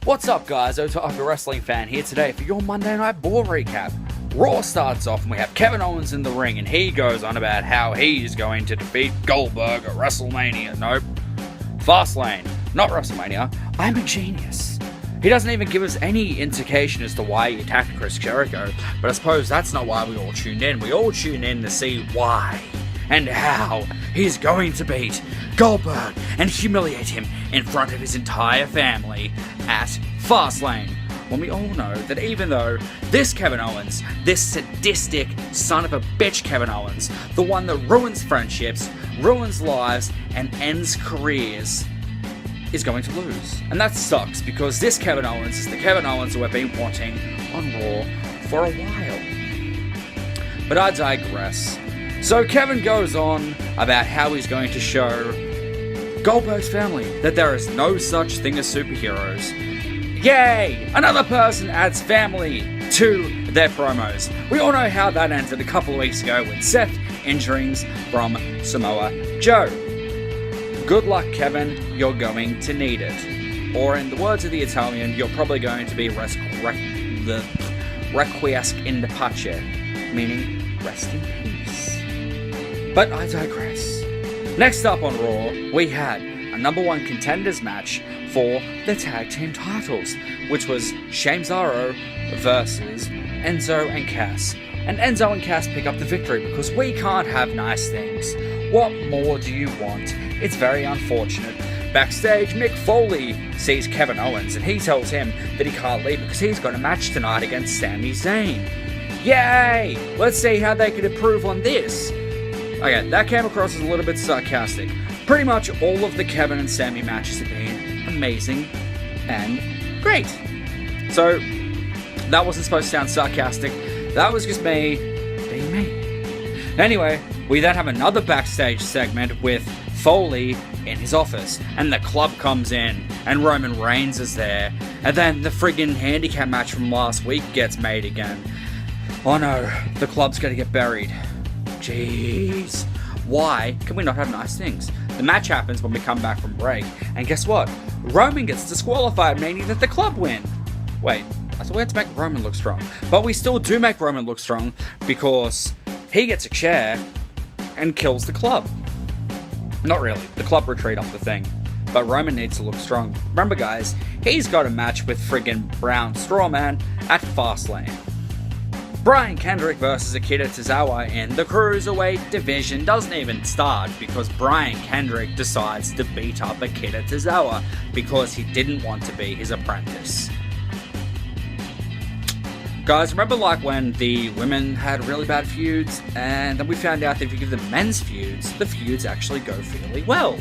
What's up, guys? Otaku Wrestling Fan here today for your Monday Night Raw recap. Raw starts off and we have Kevin Owens in the ring, and he goes on about how he's going to defeat Goldberg at WrestleMania. Nope. Fastlane. Not WrestleMania. I'm a genius. He doesn't even give us any indication as to why he attacked Chris Jericho, but I suppose that's not why we all tuned in. We all tune in to see why and how he's going to beat Goldberg and humiliate him in front of his entire family at Fastlane. When we all know that even though this Kevin Owens, this sadistic son of a bitch Kevin Owens, the one that ruins friendships, ruins lives, and ends careers, is going to lose. And that sucks, because this Kevin Owens is the Kevin Owens that we've been wanting on Raw for a while. But I digress. So Kevin goes on about how he's going to show Goldberg's family that there is no such thing as superheroes. Yay! Another person adds family to their promos. We all know how that ended a couple of weeks ago with Seth injuries from Samoa Joe. Good luck, Kevin. You're going to need it. Or in the words of the Italian, you're probably going to be requiesc in pace, meaning rest in peace. But I digress. Next up on Raw, we had a number one contenders match for the tag team titles, which was Shamzaro versus Enzo and Cass. And Enzo and Cass pick up the victory because we can't have nice things. What more do you want? It's very unfortunate. Backstage, Mick Foley sees Kevin Owens and he tells him that he can't leave because he's got a match tonight against Sami Zayn. Yay! Let's see how they can improve on this. Okay, that came across as a little bit sarcastic. Pretty much all of the Kevin and Sami matches have been amazing and great. So, that wasn't supposed to sound sarcastic. That was just me being me. Anyway, we then have another backstage segment with Foley in his office, and the club comes in, and Roman Reigns is there, and then the friggin' handicap match from last week gets made again. Oh no, the club's gonna get buried. Jeez. Why can we not have nice things? The match happens when we come back from break, and guess what? Roman gets disqualified, meaning that the club win. Wait, I thought we had to make Roman look strong. But we still do make Roman look strong, because he gets a chair and kills the club. Not really, the club retreat off the thing. But Roman needs to look strong. Remember guys, he's got a match with friggin' Braun Strowman at Fastlane. Brian Kendrick versus Akira Tozawa in the Cruiserweight division doesn't even start because Brian Kendrick decides to beat up Akira Tozawa because he didn't want to be his apprentice. Guys, remember like when the women had really bad feuds and then we found out that if you give them men's feuds, the feuds actually go fairly well?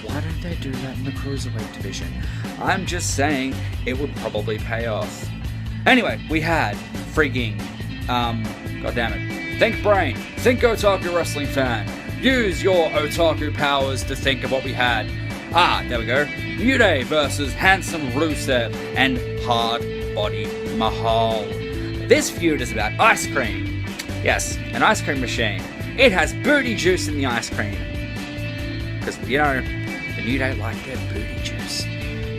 Why don't they do that in the Cruiserweight division? I'm just saying it would probably pay off. Anyway, we had frigging God damn it. Think brain. Think Otaku Wrestling Fan. Use your otaku powers to think of what we had. Ah, there we go. New Day versus Handsome Rusev and Hard Body Mahal. This feud is about ice cream. Yes, an ice cream machine. It has booty juice in the ice cream. Because, you know, the New Day like their booty juice.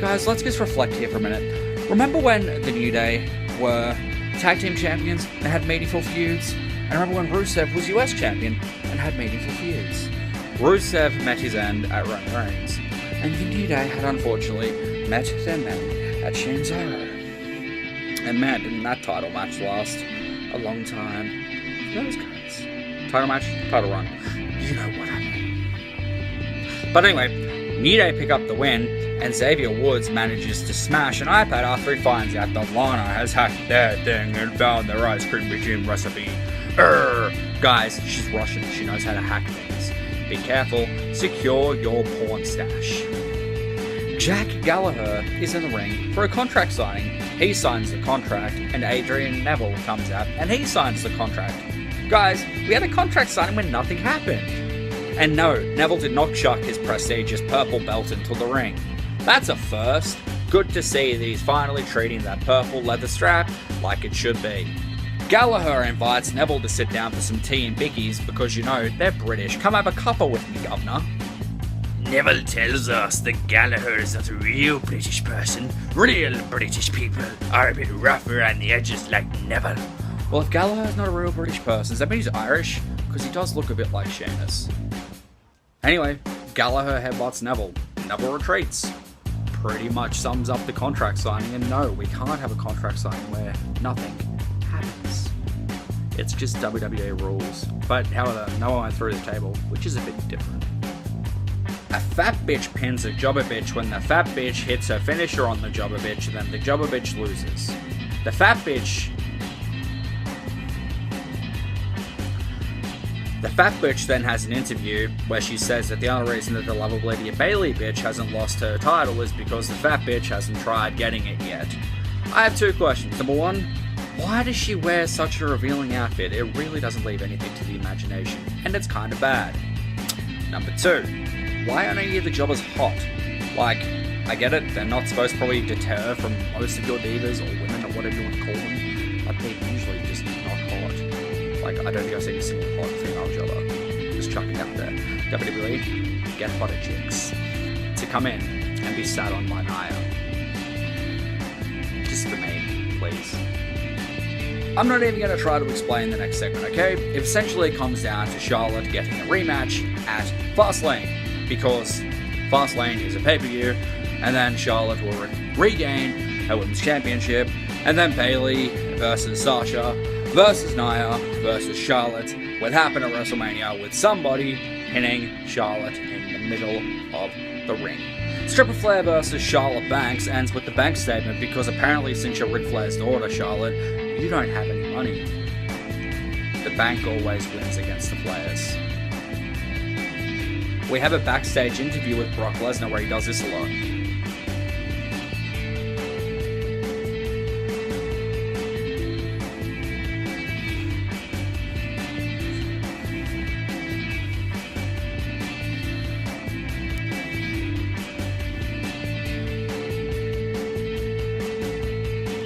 Guys, let's just reflect here for a minute. Remember when the New Day were tag team champions and had meaningful feuds? And remember when Rusev was US champion and had meaningful feuds? Rusev met his end at Roman Reigns, and the New Day had unfortunately met their end at Shamzaro. And man, didn't that title match last a long time. Those guys. Title match, title run. You know what I mean. But anyway, New Day pick up the win, and Xavier Woods manages to smash an iPad after he finds out that Lana has hacked their thing and found their ice cream machine recipe. Guys, she's Russian. She knows how to hack things. Be careful. Secure your porn stash. Jack Gallagher is in the ring for a contract signing. He signs the contract, and Adrian Neville comes out, and he signs the contract. Guys, we had a contract signing when nothing happened. And no, Neville did not chuck his prestigious purple belt into the ring. That's a first. Good to see that he's finally treating that purple leather strap like it should be. Gallagher invites Neville to sit down for some tea and bickies because, you know, they're British. Come have a cuppa with me, governor. Neville tells us that Gallagher is not a real British person. Real British people are a bit rougher around the edges like Neville. Well, if Gallagher's not a real British person, does that mean he's Irish? Because he does look a bit like Seamus. Anyway, Gallagher headbutts Neville. Neville retreats. Pretty much sums up the contract signing, and no, we can't have a contract signing where nothing happens. It's just WWE rules. But however, no one went through the table, which is a bit different. A fat bitch pins a jobber bitch when the fat bitch hits her finisher on the jobber bitch, and then the jobber bitch loses. The fat bitch then has an interview where she says that the only reason that the lovable Lydia Bailey bitch hasn't lost her title is because the fat bitch hasn't tried getting it yet. I have two questions. Number one, why does she wear such a revealing outfit? It really doesn't leave anything to the imagination, and it's kind of bad. Number two, why aren't any of the jobbers hot? Like, I get it, they're not supposed to probably deter from most of your divas or women or whatever you want to call them, but they're usually just not hot. Like, I don't think I've seen a single hot female jobber. Just chucking it out there. WWE, get hotter chicks to come in and be sat on by Nia. Just for me, please. I'm not even going to try to explain the next segment, okay? It essentially comes down to Charlotte getting a rematch at Fastlane, because Fastlane is a pay-per-view, and then Charlotte will regain her Women's Championship, and then Bayley versus Sasha versus Nia versus Charlotte would happen at WrestleMania with somebody pinning Charlotte in the middle of the ring. Stripper Flair versus Charlotte Banks ends with the bank statement because apparently since you're Ric Flair's daughter, Charlotte, you don't have any money. The bank always wins against the Flairs. We have a backstage interview with Brock Lesnar where he does this a lot.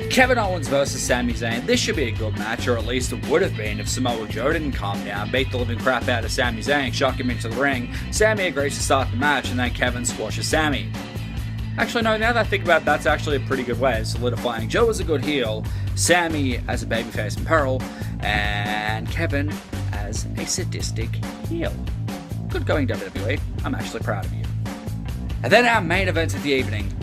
Kevin Owens versus Sami Zayn. This should be a good match, or at least it would have been if Samoa Joe didn't calm down, beat the living crap out of Sami Zayn, shock him into the ring. Sami agrees to start the match, and then Kevin squashes Sami. Actually, no, now that I think about it, that's actually a pretty good way of solidifying Joe as a good heel, Sami as a babyface in peril, and Kevin as a sadistic heel. Good going, WWE. I'm actually proud of you. And then our main event of the evening,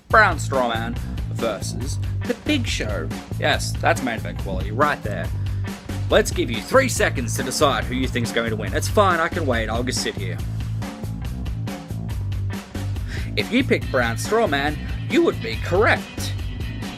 Braun Strowman versus The Big Show. Yes, that's main event quality right there. Let's give you 3 seconds to decide who you think's going to win. It's fine, I can wait, I'll just sit here. If you picked Braun Strowman, you would be correct.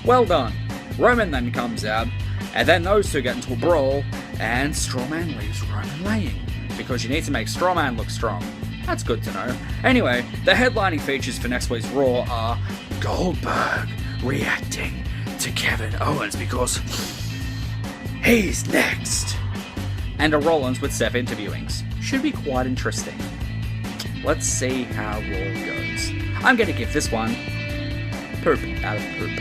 Well done. Roman then comes out, and then those two get into a brawl, and Strowman leaves Roman laying, because you need to make Strowman look strong. That's good to know. Anyway, the headlining features for next week's Raw are Goldberg reacting to Kevin Owens because he's next, and a Rollins with Seth interviewing. Should be quite interesting. Let's see how Raw goes. I'm going to give this one poop out of poop.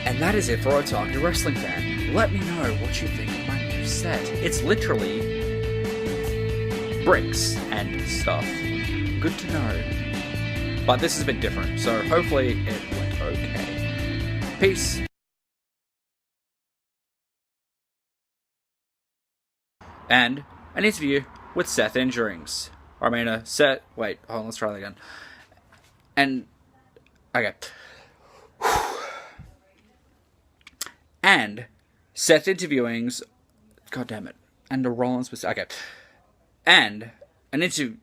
And that is it for Otaku Wrestling Fan. Let me know what you think of my new set. It's literally bricks and stuff. Good to know. But this is a bit different, so hopefully it went okay. Peace. And an interview with Seth Injurings. Or I mean wait, hold on, let's try that again. And Seth interviewings, god damn it, and a Rollins was, okay. And an interview,